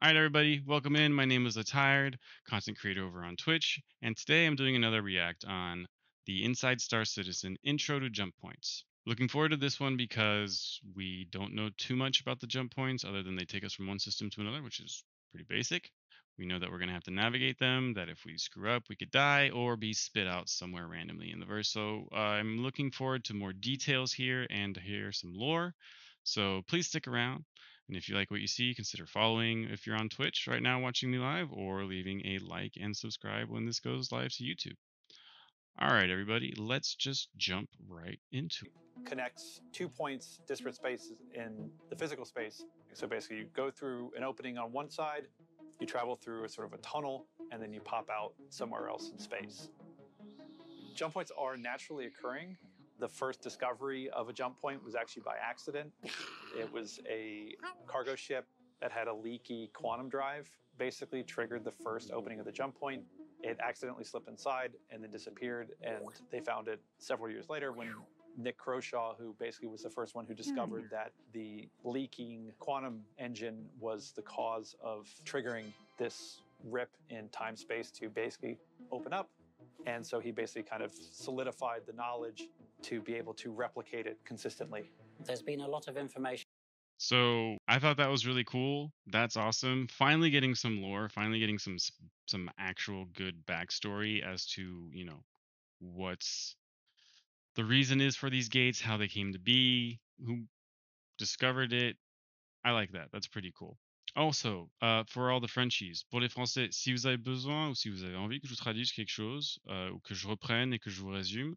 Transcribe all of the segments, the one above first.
All right, everybody, welcome in. My name is Letiredd, content creator over on Twitch, and today I'm doing another react on the Inside Star Citizen Intro to Jump Points. Looking forward to this one because we don't know too much about the jump points other than they take us from one system to another, which is pretty basic. We know that we're going to have to navigate them, that if we screw up, we could die or be spit out somewhere randomly in the verse. So I'm looking forward to more details here and to hear some lore. So please stick around. And if you like what you see, consider following if you're on Twitch right now watching me live, or leaving a like and subscribe when this goes live to YouTube. All right, everybody, let's just jump right into it. Connects 2 points, disparate spaces in the physical space. So basically, you go through an opening on one side, you travel through a sort of a tunnel, and then you pop out somewhere else in space. Jump points are naturally occurring. The first discovery of a jump point was actually by accident. It was a cargo ship that had a leaky quantum drive, basically triggered the first opening of the jump point. It accidentally slipped inside and then disappeared, and they found it several years later when Nick Croshaw, who basically was the first one who discovered that the leaking quantum engine was the cause of triggering this rip in time-space to basically open up. And so he basically kind of solidified the knowledge to be able to replicate it consistently. There's been a lot of information. So I thought that was really cool. That's awesome. Finally getting some lore, finally getting some actual good backstory as to, what's the reason is for these gates, how they came to be, who discovered it. I like that. That's pretty cool. Also, for all the Frenchies, pour les Français, si vous avez besoin ou si vous avez envie que je vous traduise quelque chose ou que je reprenne et que je vous résume,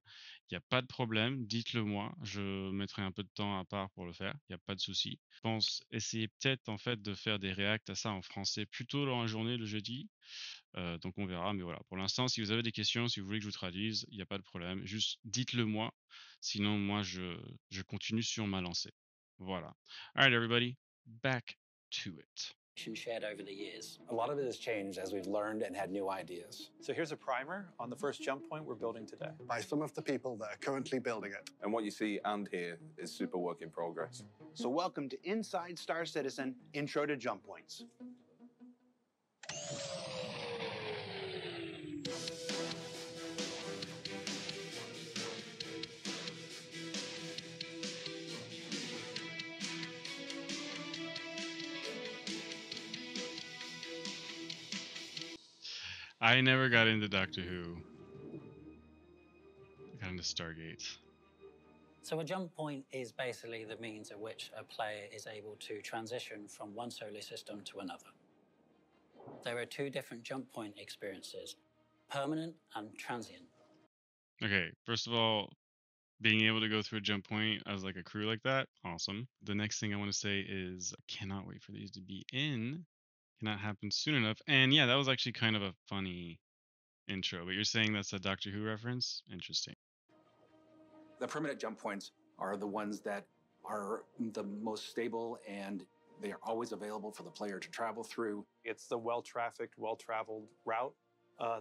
il n'y a pas de problème, dites-le moi. Je mettrai un peu de temps à part pour le faire, il n'y a pas de souci. Je pense essayer peut-être en fait de faire des réacts à ça en français plutôt dans la journée le jeudi. Donc on verra, mais voilà. Pour l'instant, si vous avez des questions, si vous voulez que je vous traduise, il n'y a pas de problème. Juste dites-le moi. Sinon, moi, je continue sur ma lancée. Voilà. All right, everybody, back to it. Shared over the years. A lot of it has changed as we've learned and had new ideas. So here's a primer on the first jump point we're building today. By some of the people that are currently building it. And what you see and hear is super work in progress. So welcome to Inside Star Citizen Intro to Jump Points. I never got into Doctor Who. I got into Stargate. So a jump point is basically the means at which a player is able to transition from one solar system to another. There are two different jump point experiences, permanent and transient. Okay, first of all, being able to go through a jump point as like a crew like that, awesome. The next thing I want to say is I cannot wait for these to be in. Cannot happen soon enough. And yeah, that was actually kind of a funny intro, but you're saying that's a Doctor Who reference? Interesting. The permanent jump points are the ones that are the most stable, and they are always available for the player to travel through. It's the well-trafficked, well-traveled route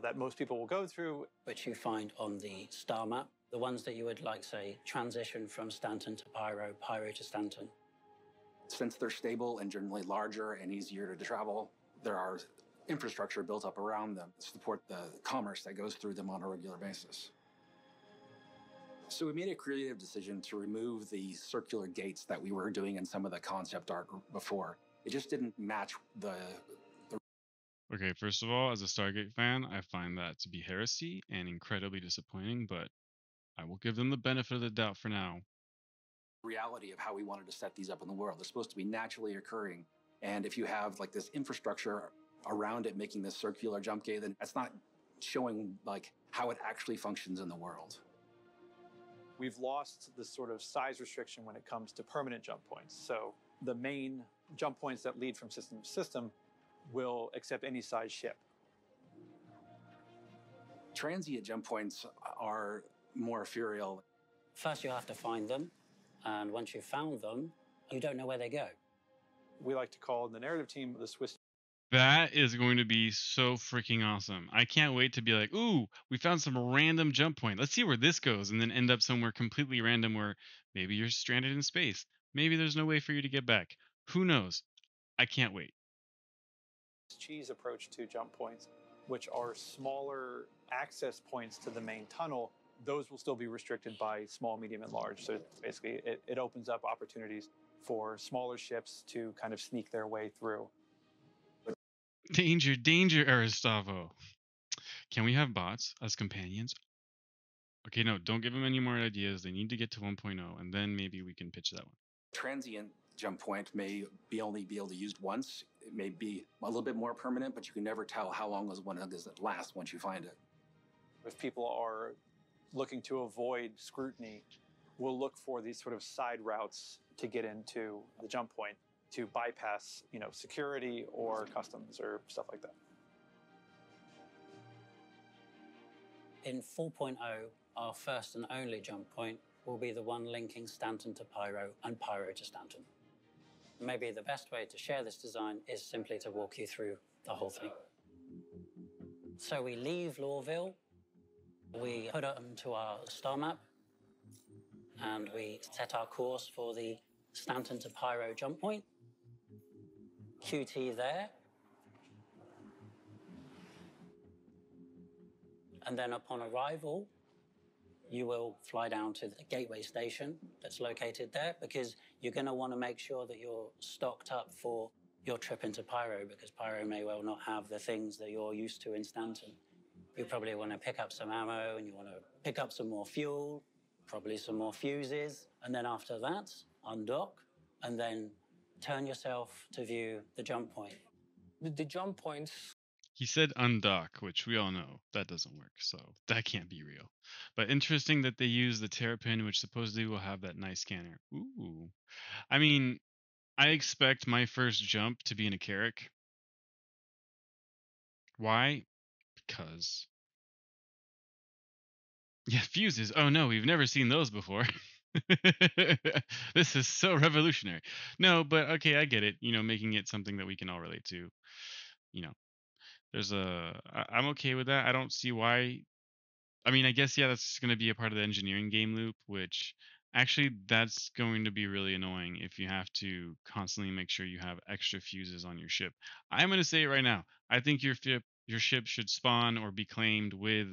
that most people will go through. Which you find on the star map. The ones that you would like, say, transition from Stanton to Pyro, Pyro to Stanton. Since they're stable and generally larger and easier to travel, there are infrastructure built up around them to support the commerce that goes through them on a regular basis. So we made a creative decision to remove the circular gates that we were doing in some of the concept art before. It just didn't match the Okay, first of all, as a Stargate fan, I find that to be heresy and incredibly disappointing, but I will give them the benefit of the doubt for now. reality of how we wanted to set these up in the world. They're supposed to be naturally occurring. And if you have like this infrastructure around it making this circular jump gate, then that's not showing like how it actually functions in the world. We've lost this sort of size restriction when it comes to permanent jump points. So the main jump points that lead from system to system will accept any size ship. Transient jump points are more ethereal. First, you have to find them. And once you've found them, you don't know where they go. We like to call in the narrative team the Swiss. That is going to be so freaking awesome. I can't wait to be like, ooh, we found some random jump point. Let's see where this goes. And then end up somewhere completely random where maybe you're stranded in space. Maybe there's no way for you to get back. Who knows? I can't wait. cheese approach to jump points, which are smaller access points to the main tunnel. Those will still be restricted by small, medium, and large. So basically, it opens up opportunities for smaller ships to kind of sneak their way through. Danger, danger, Aristavo. Can we have bots as companions? Okay, no, don't give them any more ideas. They need to get to 1.0, and then maybe we can pitch that one. Transient jump point may only be able to be used once. It may be a little bit more permanent, but you can never tell how long one does it last once you find it. If people are looking to avoid scrutiny, we'll look for these sort of side routes to get into the jump point to bypass, security or customs or stuff like that. In 4.0, our first and only jump point will be the one linking Stanton to Pyro and Pyro to Stanton. Maybe the best way to share this design is simply to walk you through the whole thing. So we leave Lorville, we put it onto our star map, and we set our course for the Stanton to Pyro jump point. QT there. And then upon arrival, you will fly down to the gateway station that's located there, because you're going to want to make sure that you're stocked up for your trip into Pyro, because Pyro may well not have the things that you're used to in Stanton. You probably want to pick up some ammo, and you want to pick up some more fuel, probably some more fuses, and then after that, undock, and then turn yourself to view the jump point. The jump points. He said undock, which we all know that doesn't work, so that can't be real. But interesting that they use the Terrapin, which supposedly will have that nice scanner. Ooh. I mean, I expect my first jump to be in a Carrack. Why? Because. Yeah, fuses. Oh no, we've never seen those before. This is so revolutionary. No, but okay, I get it. Making it something that we can all relate to. I'm okay with that. I don't see why. I mean, I guess, yeah, that's going to be a part of the engineering game loop, which actually that's going to be really annoying if you have to constantly make sure you have extra fuses on your ship. I'm going to say it right now. I think your ship should spawn or be claimed with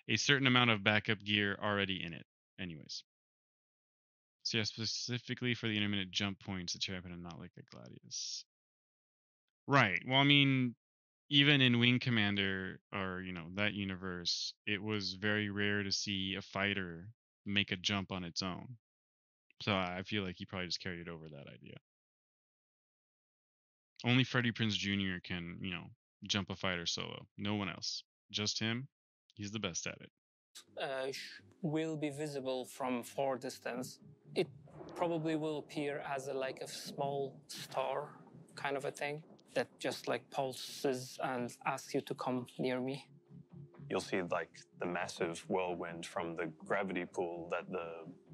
a certain amount of backup gear already in it. Anyways. So yeah, specifically for the intermittent jump points, the Terrapin and not like a Gladius. Right. Well, I mean, even in Wing Commander or, that universe, it was very rare to see a fighter make a jump on its own. So I feel like he probably just carried over that idea. Only Freddie Prinze Jr. can, jump a fighter solo. No one else. Just him. He's the best at it. Will be visible from far distance. It probably will appear as a small star kind of a thing that just pulses and asks you to come near me. You'll see the massive whirlwind from the gravity pool that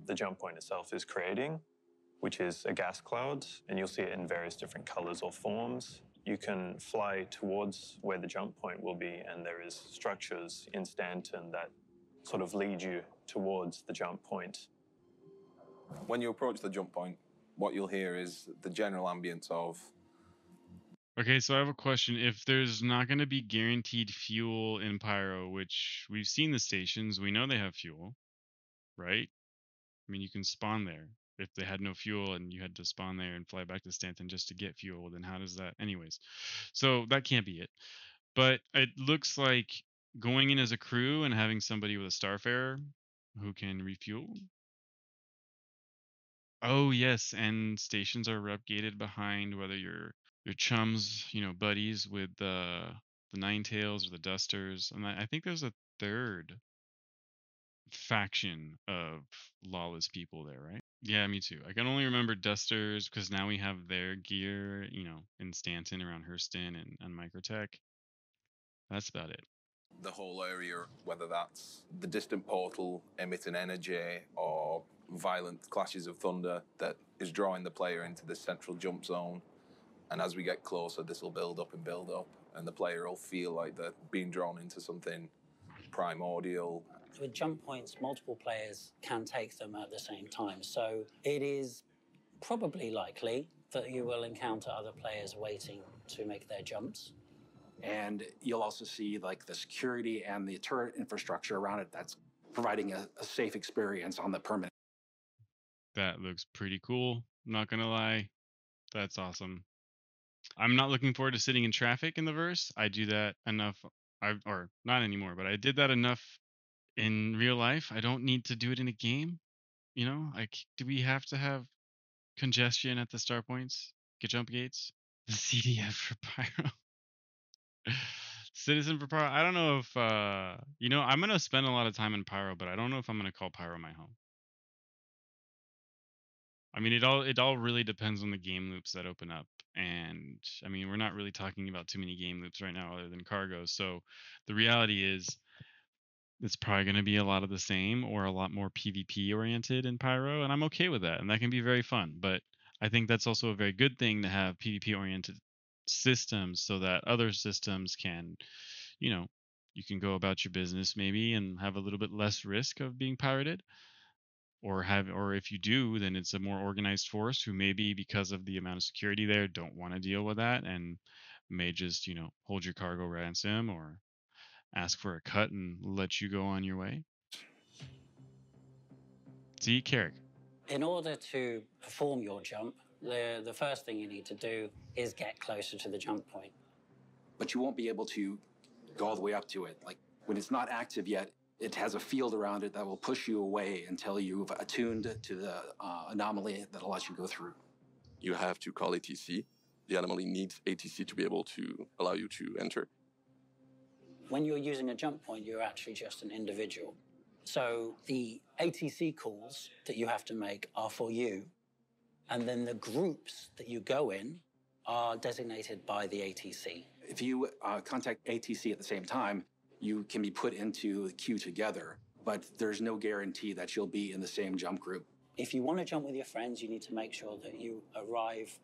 the jump point itself is creating, which is a gas cloud, and you'll see it in various different colors or forms. You can fly towards where the jump point will be, and there is structures in Stanton that sort of lead you towards the jump point. When you approach the jump point, what you'll hear is the general ambience of... Okay, so I have a question. If there's not going to be guaranteed fuel in Pyro, which we've seen the stations, we know they have fuel, right? I mean, you can spawn there. If they had no fuel and you had to spawn there and fly back to Stanton just to get fuel, then how does that... Anyways, so that can't be it. But it looks like going in as a crew and having somebody with a Starfarer who can refuel. Oh, yes, and stations are rep-gated behind, whether you're chums, buddies with the Ninetails or the Dusters. And I think there's a third faction of lawless people there, right? Yeah, me too. I can only remember Dusters because now we have their gear, in Stanton around Hurston and Microtech. That's about it. The whole area, whether that's the distant portal emitting energy or violent clashes of thunder that is drawing the player into the central jump zone. And as we get closer, this will build up, and the player will feel like they're being drawn into something primordial. With jump points, multiple players can take them at the same time. So it is probably likely that you will encounter other players waiting to make their jumps. And you'll also see like the security and the turret infrastructure around it that's providing a safe experience on the permanent. That looks pretty cool. I'm not gonna lie. That's awesome. I'm not looking forward to sitting in traffic in the verse. I do that enough. Or not anymore, but I did that enough in real life. I don't need to do it in a game. You know, like, do we have to have congestion at the start points? Get jump gates? The CDF for Pyro. Citizen for Pyro. I don't know if I'm gonna spend a lot of time in Pyro, but I don't know if I'm gonna call Pyro my home. I mean, it all really depends on the game loops that open up, and I mean, we're not really talking about too many game loops right now, other than cargo. So, the reality is, it's probably going to be a lot of the same or a lot more PvP oriented in Pyro, and I'm okay with that, and that can be very fun. But I think that's also a very good thing to have PvP oriented systems, so that other systems can, you know, you can go about your business maybe and have a little bit less risk of being pirated, or if you do, then it's a more organized force who maybe, because of the amount of security there, don't want to deal with that and may just, hold your cargo ransom or ask for a cut and let you go on your way. See, Carrick. In order to perform your jump, the first thing you need to do is get closer to the jump point. But you won't be able to go all the way up to it. Like when it's not active yet, it has a field around it that will push you away until you've attuned to the anomaly that allows you to go through. You have to call ATC. The anomaly needs ATC to be able to allow you to enter. When you're using a jump point, you're actually just an individual. So the ATC calls that you have to make are for you, and then the groups that you go in are designated by the ATC. If you contact ATC at the same time, you can be put into the queue together, but there's no guarantee that you'll be in the same jump group. If you want to jump with your friends, you need to make sure that you arrive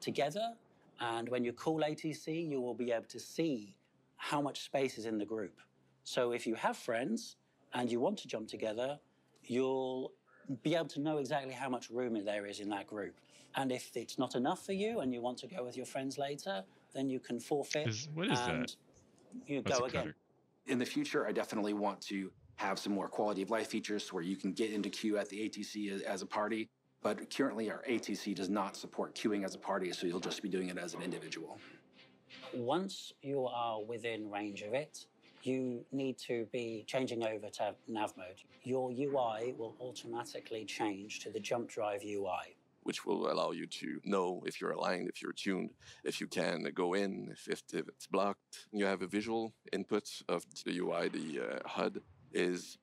together, and when you call ATC, you will be able to see how much space is in the group. So if you have friends and you want to jump together, you'll be able to know exactly how much room there is in that group. And if it's not enough for you and you want to go with your friends later, then you can forfeit. What is and that? You What's go a again. cutter? In the future, I definitely want to have some more quality of life features where you can get into queue at the ATC as a party. But currently, our ATC does not support queuing as a party, so you'll just be doing it as an individual. Once you are within range of it, you need to be changing over to nav mode. Your UI will automatically change to the jump drive UI, which will allow you to know if you're aligned, if you're tuned, if you can go in, if it's blocked. You have a visual input of the UI. The HUD is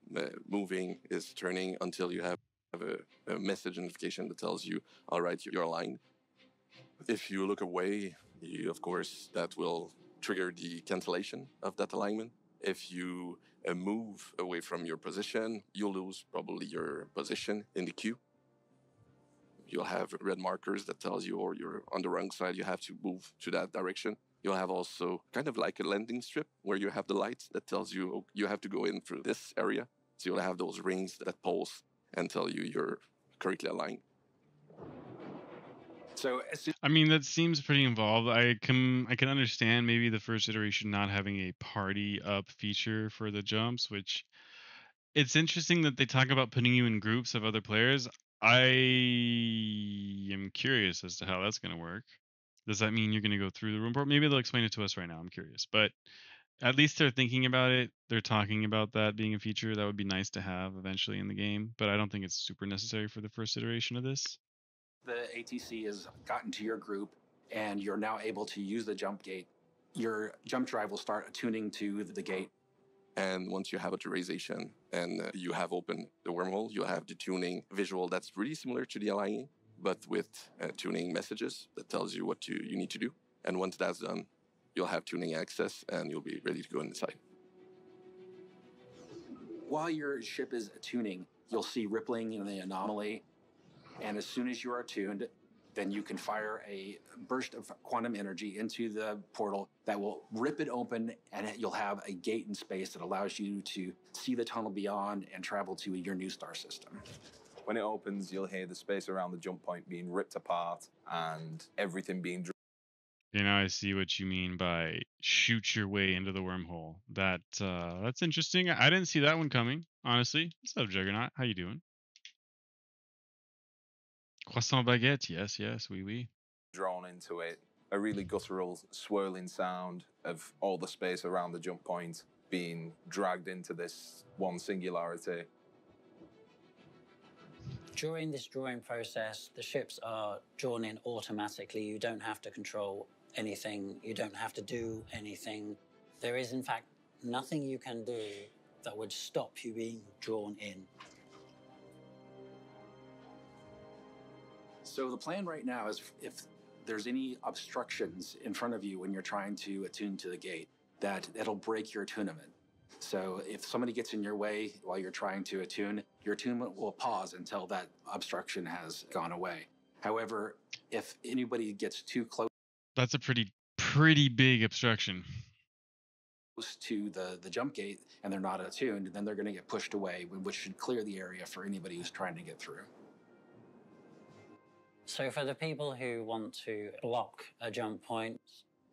moving, is turning until you have a message notification that tells you, all right, you're aligned. If you look away, of course, that will trigger the cancellation of that alignment. If you move away from your position, you'll lose probably your position in the queue. You'll have red markers that tells you, or you're on the wrong side, you have to move to that direction. You'll have also kind of like a landing strip where you have the lights that tells you, oh, you have to go in through this area. So you'll have those rings that pulse and tell you you're correctly aligned. So, I mean, that seems pretty involved. I can understand maybe the first iteration not having a party up feature for the jumps, which it's interesting that they talk about putting you in groups of other players. I am curious as to how that's going to work. Does that mean you're going to go through the room port? Maybe they'll explain it to us right now. I'm curious, but at least they're thinking about it. They're talking about that being a feature that would be nice to have eventually in the game, but I don't think it's super necessary for the first iteration of this. The ATC has gotten to your group and you're now able to use the jump gate. Your jump drive will start attuning to the gate. And once you have authorization and you have opened the wormhole, you'll have the tuning visual that's really similar to the aligning, but with tuning messages that tells you what you need to do. And once that's done, you'll have tuning access and you'll be ready to go inside. While your ship is attuning, you'll see rippling in the anomaly. And as soon as you are tuned, then you can fire a burst of quantum energy into the portal that will rip it open, and you'll have a gate in space that allows you to see the tunnel beyond and travel to your new star system. When it opens, you'll hear the space around the jump point being ripped apart and everything being Okay, now I see what you mean by shoot your way into the wormhole. That's interesting. I didn't see that one coming, honestly. What's up, Juggernaut? How you doing? Croissant baguette, yes, oui. Drawn into it, a really guttural, swirling sound of all the space around the jump point being dragged into this one singularity. During this drawing process, the ships are drawn in automatically. You don't have to control anything. You don't have to do anything. There is, in fact, nothing you can do that would stop you being drawn in. So the plan right now is if there's any obstructions in front of you when you're trying to attune to the gate, that it'll break your attunement. So if somebody gets in your way while you're trying to attune, your attunement will pause until that obstruction has gone away. However, if anybody gets too close That's a pretty big obstruction. to the jump gate and they're not attuned, then they're going to get pushed away, which should clear the area for anybody who's trying to get through. So for the people who want to block a jump point,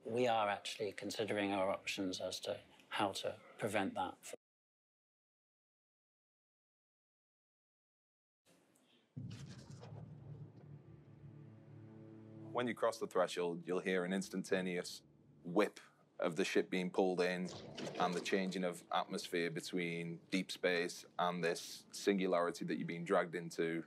we are actually considering our options as to how to prevent that. When you cross the threshold, you'll hear an instantaneous whip of the ship being pulled in and the changing of atmosphere between deep space and this singularity that you're being dragged into.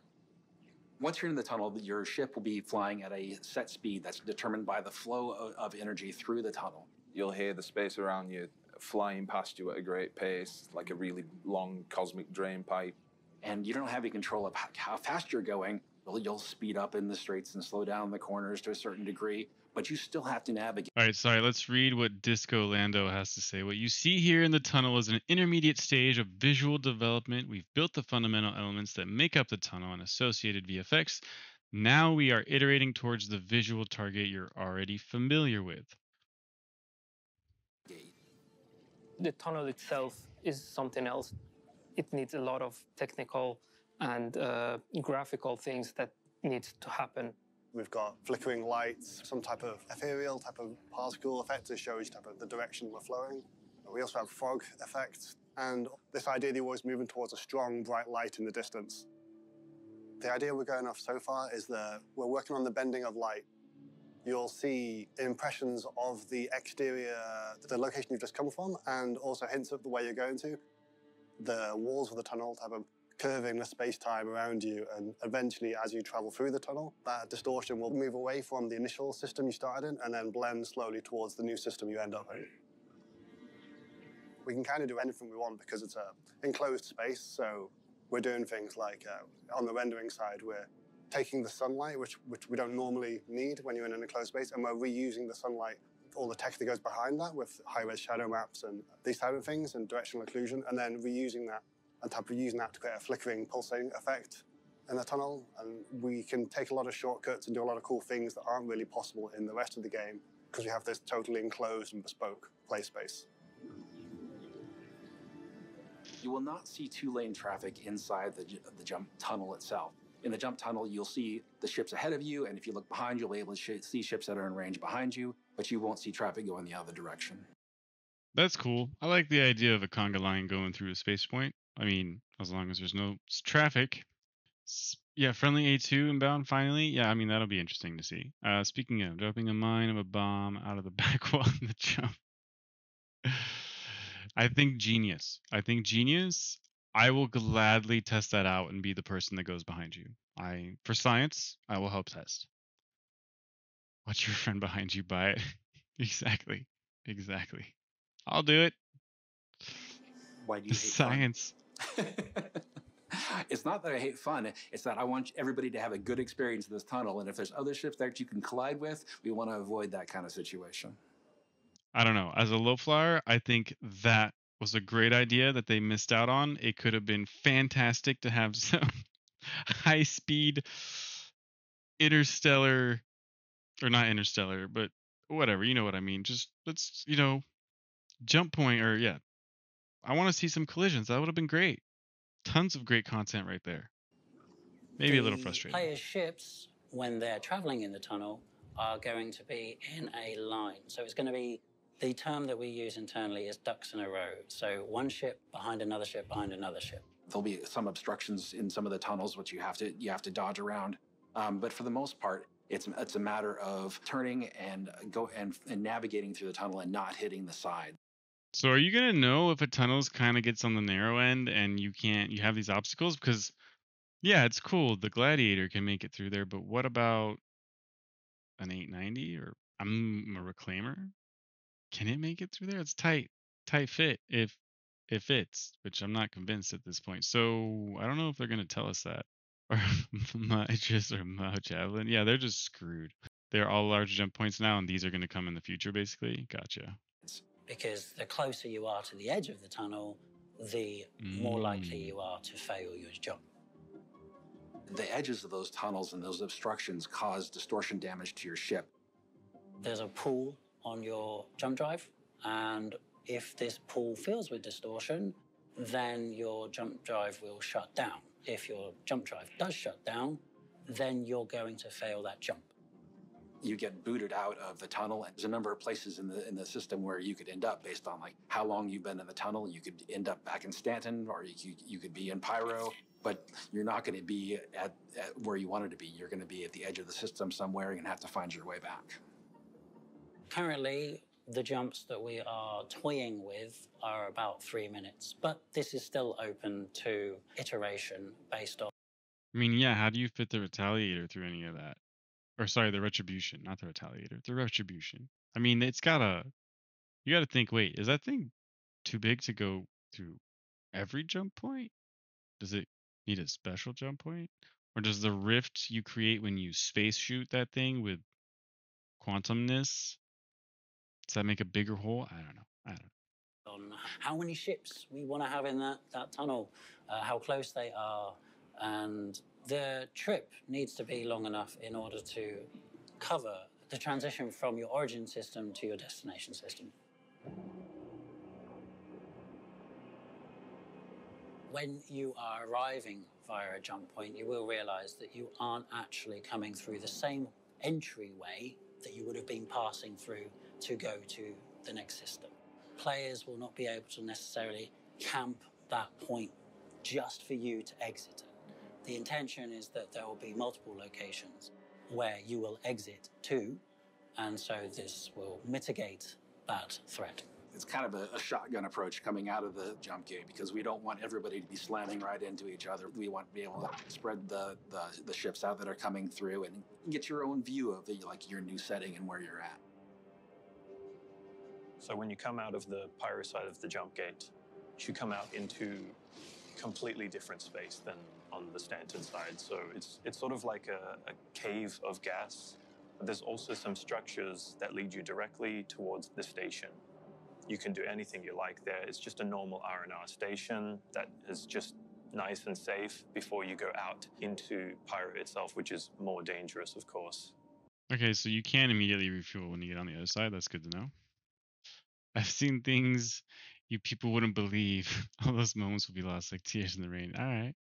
Once you're in the tunnel, your ship will be flying at a set speed that's determined by the flow of energy through the tunnel. You'll hear the space around you flying past you at a great pace, like a really long cosmic drain pipe. And you don't have any control of how fast you're going. You'll speed up in the straights and slow down the corners to a certain degree, but you still have to navigate. All right, sorry, let's read what Disco Lando has to say. What you see here in the tunnel is an intermediate stage of visual development. We've built the fundamental elements that make up the tunnel and associated VFX. Now we are iterating towards the visual target you're already familiar with. The tunnel itself is something else. It needs a lot of technical and graphical things that need to happen. We've got flickering lights, some type of ethereal type of particle effect to show you type of the direction we're flowing. We also have fog effects, and this idea that we're always moving towards a strong, bright light in the distance. The idea we're going off so far is that we're working on the bending of light. You'll see impressions of the exterior, the location you've just come from, and also hints of the way you're going to. The walls of the tunnel have a curving the space-time around you, and eventually, as you travel through the tunnel, that distortion will move away from the initial system you started in and then blend slowly towards the new system you end up in. We can kind of do anything we want because it's an enclosed space, so we're doing things like, on the rendering side, we're taking the sunlight, which we don't normally need when you're in an enclosed space, and we're reusing the sunlight, all the text that goes behind that with high-res shadow maps and these type of things and directional occlusion, and then reusing that and using that to create a flickering, pulsating effect in the tunnel. And we can take a lot of shortcuts and do a lot of cool things that aren't really possible in the rest of the game because we have this totally enclosed and bespoke play space. You will not see two-lane traffic inside the jump tunnel itself. In the jump tunnel, you'll see the ships ahead of you, and if you look behind, you'll be able to see ships that are in range behind you, but you won't see traffic going the other direction. That's cool. I like the idea of a conga line going through a space point. I mean, as long as there's no traffic. Yeah, friendly A2 inbound finally. Yeah, I mean, that'll be interesting to see. Speaking of dropping a mine of a bomb out of the back wall in the jump. I think genius. I will gladly test that out and be the person that goes behind you. For science, I will help test. Watch your friend behind you buy it. Exactly. I'll do it. Why do you hate science? It's not that I hate fun. It's that I want everybody to have a good experience in this tunnel. And if there's other ships that you can collide with, we want to avoid that kind of situation. I don't know. As a low flyer, I think that was a great idea that they missed out on. It could have been fantastic to have some high speed interstellar, or not interstellar, but whatever, you know what I mean. Just let's, jump point, or yeah. I want to see some collisions. That would have been great. Tons of great content right there. Maybe a little frustrating. Players' ships, when they're traveling in the tunnel, are going to be in a line. So it's going to be, the term that we use internally is ducks in a row. So one ship behind another ship behind another ship. There'll be some obstructions in some of the tunnels, which you have to dodge around. But for the most part, it's a matter of turning and navigating through the tunnel and not hitting the side. So are you gonna know if a tunnel's kind of gets on the narrow end and you have these obstacles? Because yeah, it's cool. The Gladiator can make it through there, but what about an 890 or I'm a Reclaimer? Can it make it through there? It's tight fit if it fits, which I'm not convinced at this point. So I don't know if they're gonna tell us that. Or Magus or Mao Javelin. Yeah, they're just screwed. They're all large jump points now, and these are gonna come in the future, basically. Gotcha. Because the closer you are to the edge of the tunnel, the more likely you are to fail your jump. The edges of those tunnels and those obstructions cause distortion damage to your ship. There's a pool on your jump drive, and if this pool fills with distortion, then your jump drive will shut down. If your jump drive does shut down, then you're going to fail that jump. You get booted out of the tunnel, and there's a number of places in the system where you could end up based on like how long you've been in the tunnel. You could end up back in Stanton, or you could be in Pyro, but you're not going to be at where you wanted to be. You're going to be at the edge of the system somewhere and have to find your way back. Currently, the jumps that we are toying with are about 3 minutes, but this is still open to iteration based on. I mean, yeah, how do you fit the Retaliator through any of that? Or sorry, the Retribution, not the Retaliator. The Retribution. I mean, you gotta think, wait, is that thing too big to go through every jump point? Does it need a special jump point? Or does the rift you create when you space shoot that thing with quantumness, does that make a bigger hole? I don't know. On how many ships we want to have in that tunnel, how close they are, and the trip needs to be long enough in order to cover the transition from your origin system to your destination system. When you are arriving via a jump point, you will realize that you aren't actually coming through the same entryway that you would have been passing through to go to the next system. Players will not be able to necessarily camp that point just for you to exit it. The intention is that there will be multiple locations where you will exit to, and so this will mitigate that threat. It's kind of a shotgun approach coming out of the jump gate because we don't want everybody to be slamming right into each other. We want to be able to spread the ships out that are coming through and get your own view of your new setting and where you're at. So when you come out of the Pyro side of the jump gate, you should come out into completely different space than on the Stanton side. So it's sort of like a cave of gas. But there's also some structures that lead you directly towards the station. You can do anything you like there. It's just a normal R&R station that is just nice and safe before you go out into Pyro itself, which is more dangerous, of course. Okay, so you can immediately refuel when you get on the other side. That's good to know. I've seen things you people wouldn't believe. All those moments will be lost like tears in the rain. All right.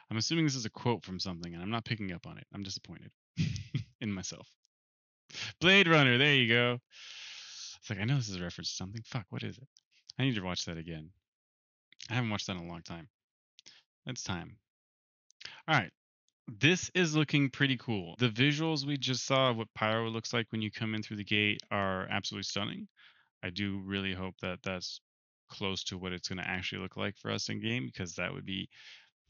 I'm assuming this is a quote from something, and I'm not picking up on it. I'm disappointed in myself. Blade Runner, there you go. It's like, I know this is a reference to something. Fuck, what is it? I need to watch that again. I haven't watched that in a long time. It's time. All right. This is looking pretty cool. The visuals we just saw of what Pyro looks like when you come in through the gate are absolutely stunning. I do really hope that that's close to what it's going to actually look like for us in game, because that would be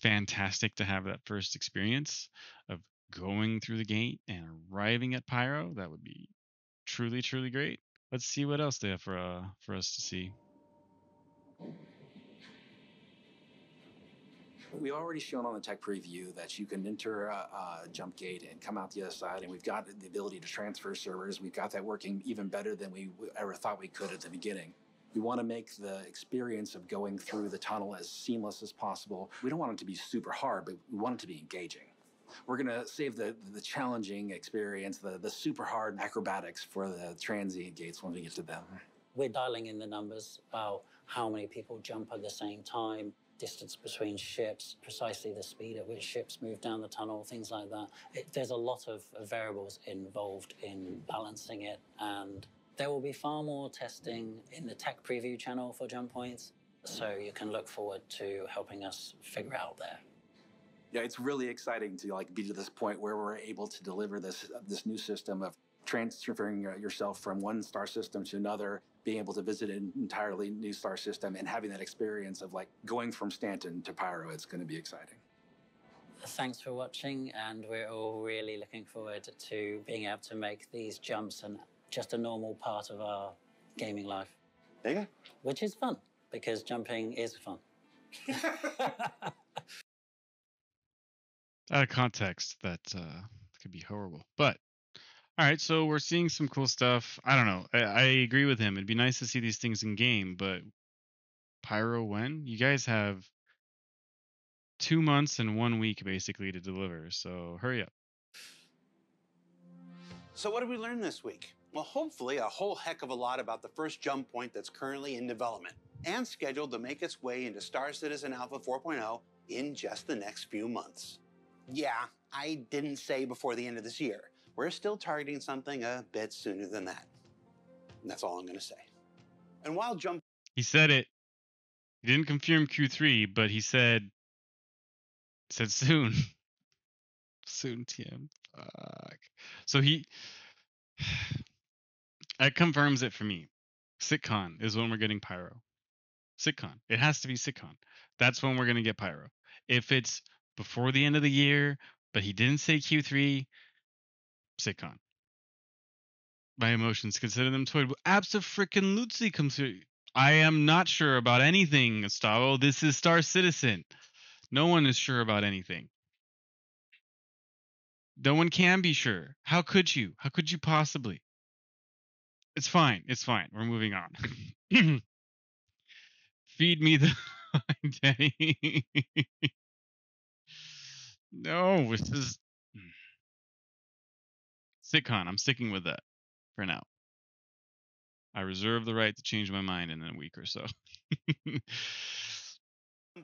fantastic to have that first experience of going through the gate and arriving at Pyro. That would be truly, truly great. Let's see what else they have for us to see. We've already shown on the tech preview that you can enter a jump gate and come out the other side, and we've got the ability to transfer servers. We've got that working even better than we ever thought we could at the beginning. We want to make the experience of going through the tunnel as seamless as possible. We don't want it to be super hard, but we want it to be engaging. We're going to save the challenging experience, the super hard acrobatics for the transient gates when we get to them. We're dialing in the numbers about how many people jump at the same time distance between ships, precisely the speed at which ships move down the tunnel, things like that. There's a lot of variables involved in balancing it, and there will be far more testing in the tech preview channel for jump points, so you can look forward to helping us figure out there. Yeah, it's really exciting to be to this point where we're able to deliver this new system of transferring yourself from one star system to another, being able to visit an entirely new star system, and having that experience of going from Stanton to Pyro. It's going to be exciting. Thanks for watching, and we're all really looking forward to being able to make these jumps and just a normal part of our gaming life. There you go. Which is fun, because jumping is fun. Out of context, that could be horrible. But all right, so we're seeing some cool stuff. I don't know. I agree with him. It'd be nice to see these things in game, but Pyro when? You guys have 2 months and 1 week basically to deliver, so hurry up. So what did we learn this week? Well, hopefully a whole heck of a lot about the first jump point that's currently in development and scheduled to make its way into Star Citizen Alpha 4.0 in just the next few months. Yeah, I didn't say before the end of this year. We're still targeting something a bit sooner than that. And that's all I'm going to say. And while jump... He said it. He didn't confirm Q3, but he said soon. Soon, TM. Fuck. So that confirms it for me. SitCon is when we're getting Pyro. SitCon. It has to be SitCon. That's when we're going to get Pyro. If it's before the end of the year, but he didn't say Q3, SitCon. My emotions, consider them toyed. Abso-freaking-lutely comes through. I am not sure about anything, Gustavo. This is Star Citizen. No one is sure about anything. No one can be sure. How could you? How could you possibly? It's fine. It's fine. We're moving on. Feed me the Danny. No, this is SitCon. I'm sticking with that for now. I reserve the right to change my mind in a week or so.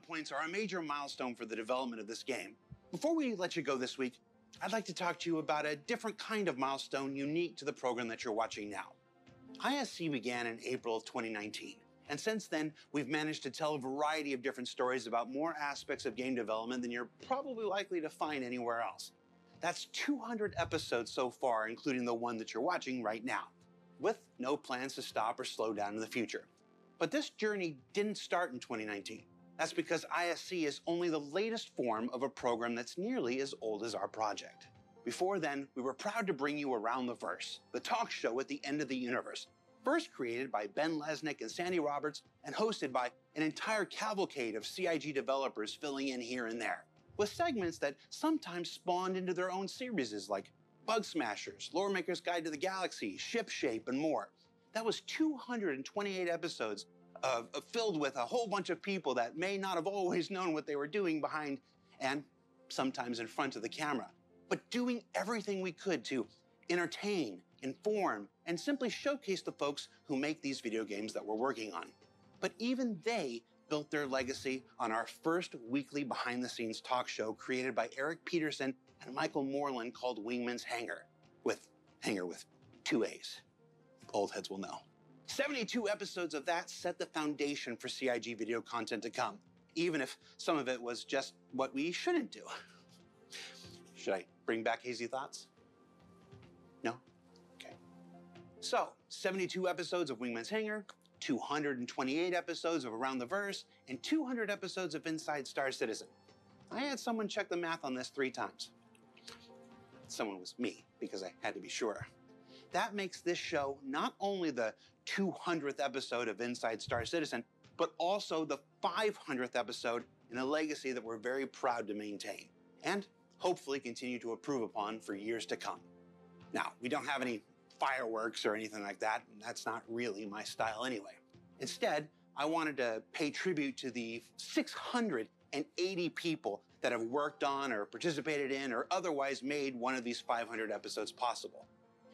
points are a major milestone for the development of this game. Before we let you go this week, I'd like to talk to you about a different kind of milestone unique to the program that you're watching now. ISC began in April of 2019, and since then, we've managed to tell a variety of different stories about more aspects of game development than you're probably likely to find anywhere else. That's 200 episodes so far, including the one that you're watching right now, with no plans to stop or slow down in the future. But this journey didn't start in 2019. That's because ISC is only the latest form of a program that's nearly as old as our project. Before then, we were proud to bring you Around the Verse, the talk show at the end of the universe, first created by Ben Lesnick and Sandy Roberts and hosted by an entire cavalcade of CIG developers filling in here and there, with segments that sometimes spawned into their own series like Bug Smashers, Lore Maker's Guide to the Galaxy, Ship Shape, and more. That was 228 episodes filled with a whole bunch of people that may not have always known what they were doing behind and sometimes in front of the camera, but doing everything we could to entertain, inform, and simply showcase the folks who make these video games that we're working on. But even they built their legacy on our first weekly behind-the-scenes talk show created by Eric Peterson and Michael Moreland called Wingman's Hangar, with Hangar with 2 A's. Old heads will know. 72 episodes of that set the foundation for CIG video content to come, even if some of it was just what we shouldn't do. Should I bring back hazy thoughts? No? Okay. So, 72 episodes of Wingman's Hangar, 228 episodes of Around the Verse, and 200 episodes of Inside Star Citizen. I had someone check the math on this 3 times. Someone was me, because I had to be sure. That makes this show not only the 200th episode of Inside Star Citizen, but also the 500th episode in a legacy that we're very proud to maintain, and hopefully continue to improve upon for years to come. Now, we don't have any fireworks or anything like that, and that's not really my style anyway. Instead, I wanted to pay tribute to the 680 people that have worked on or participated in or otherwise made one of these 500 episodes possible.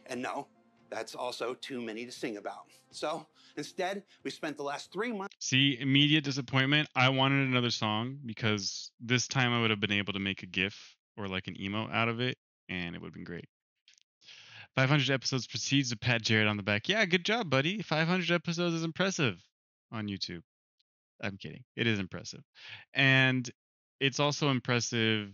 And no, That's also too many to sing about. So instead, we spent the last 3 months. See, immediate disappointment. I wanted another song because this time I would have been able to make a GIF or like an emo out of it, and it would have been great. 500 episodes proceeds to pat Jared on the back. Yeah, good job, buddy. 500 episodes is impressive on YouTube. I'm kidding. It is impressive. And it's also impressive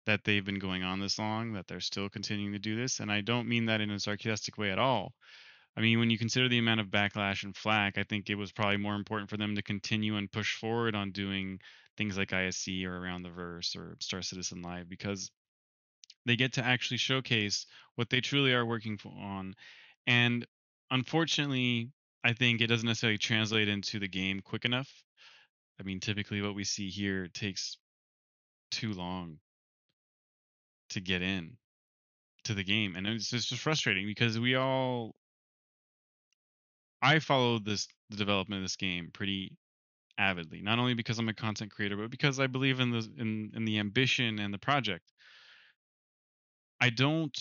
that they've been going on this long, that they're still continuing to do this. And I don't mean that in a sarcastic way at all. I mean, when you consider the amount of backlash and flack, I think it was probably more important for them to continue and push forward on doing things like ISC or Around the Verse or Star Citizen Live because they get to actually showcase what they truly are working on. And unfortunately, I think it doesn't necessarily translate into the game quick enough. I mean, typically what we see here takes too long to get in to the game, and it's just frustrating because I follow the development of this game pretty avidly, not only because I'm a content creator, but because I believe in the ambition and the project. I don't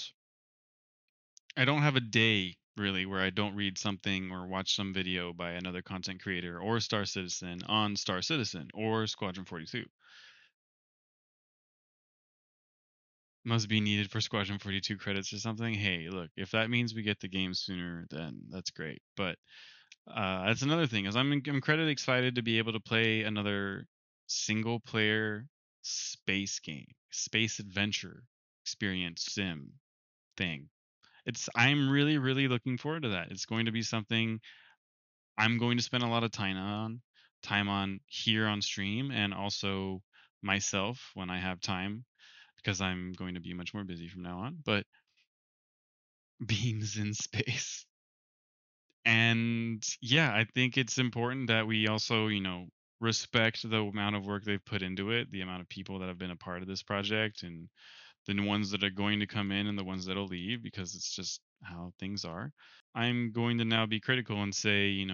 have a day really where I don't read something or watch some video by another content creator or Star Citizen on Star Citizen or Squadron 42. Must be needed for Squadron 42 credits or something. Hey, look, if that means we get the game sooner, then that's great. But that's another thing is I'm incredibly excited to be able to play another single player space game, space adventure experience sim thing. I'm really, really looking forward to that. It's going to be something I'm going to spend a lot of time on here on stream and also myself when I have time because I'm going to be much more busy from now on. But beams in space. And yeah, I think it's important that we also, respect the amount of work they've put into it, the amount of people that have been a part of this project, and the ones that are going to come in and the ones that'll leave because it's just how things are. I'm going to now be critical and say,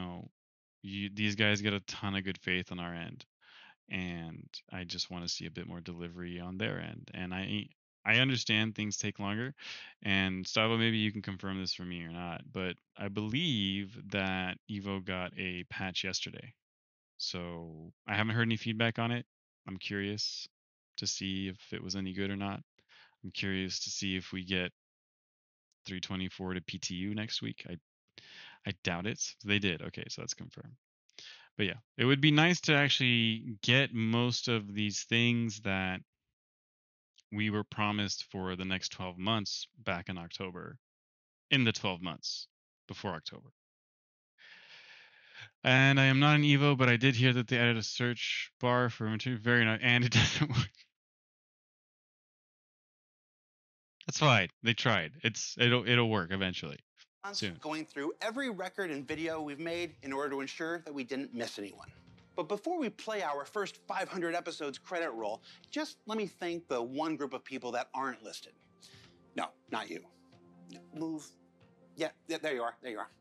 these guys get a ton of good faith on our end, and I just want to see a bit more delivery on their end. And I understand things take longer, and Stavo, maybe you can confirm this for me or not, but I believe that Evo got a patch yesterday. So I haven't heard any feedback on it. I'm curious to see if it was any good or not. I'm curious to see if we get 324 to PTU next week. I doubt it. They did. Okay, so that's confirmed. But yeah, it would be nice to actually get most of these things that we were promised for the next 12 months back in October, in the 12 months before October. And I am not an Evo, but I did hear that they added a search bar for inventory. Very nice, and it doesn't work. That's fine. They tried. It'll work eventually. Soon. Going through every record and video we've made in order to ensure that we didn't miss anyone. But before we play our first 500 episodes credit roll, just let me thank the one group of people that aren't listed. No, not you. Move. Yeah, there you are. There you are.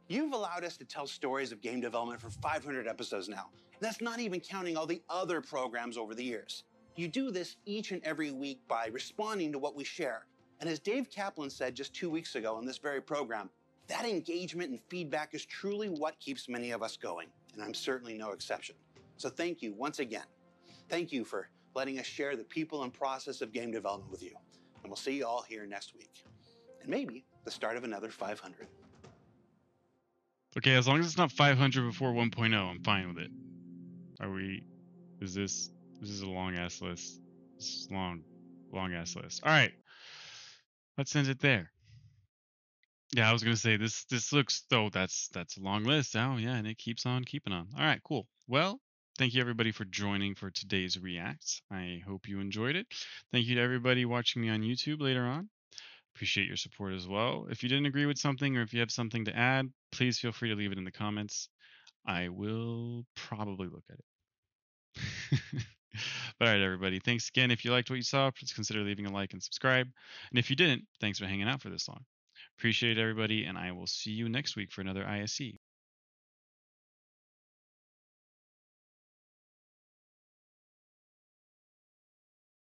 You've allowed us to tell stories of game development for 500 episodes now. And that's not even counting all the other programs over the years. You do this each and every week by responding to what we share. And as Dave Kaplan said just 2 weeks ago on this very program, that engagement and feedback is truly what keeps many of us going. And I'm certainly no exception. So thank you once again. Thank you for letting us share the people and process of game development with you. And we'll see you all here next week. And maybe the start of another 500. Okay, as long as it's not 500 before 1.0, I'm fine with it. Is this a long ass list? This is long ass list. All right. Let's end it there. Yeah, I was gonna say this looks that's a long list. Oh yeah, and it keeps on keeping on. All right, cool. Well, thank you everybody for joining for today's Reacts. I hope you enjoyed it. Thank you to everybody watching me on YouTube later on. Appreciate your support as well. If you didn't agree with something or if you have something to add, please feel free to leave it in the comments. I will probably look at it. But all right, everybody. Thanks again. If you liked what you saw, please consider leaving a like and subscribe. And if you didn't, thanks for hanging out for this long. Appreciate it, everybody, and I will see you next week for another ISC.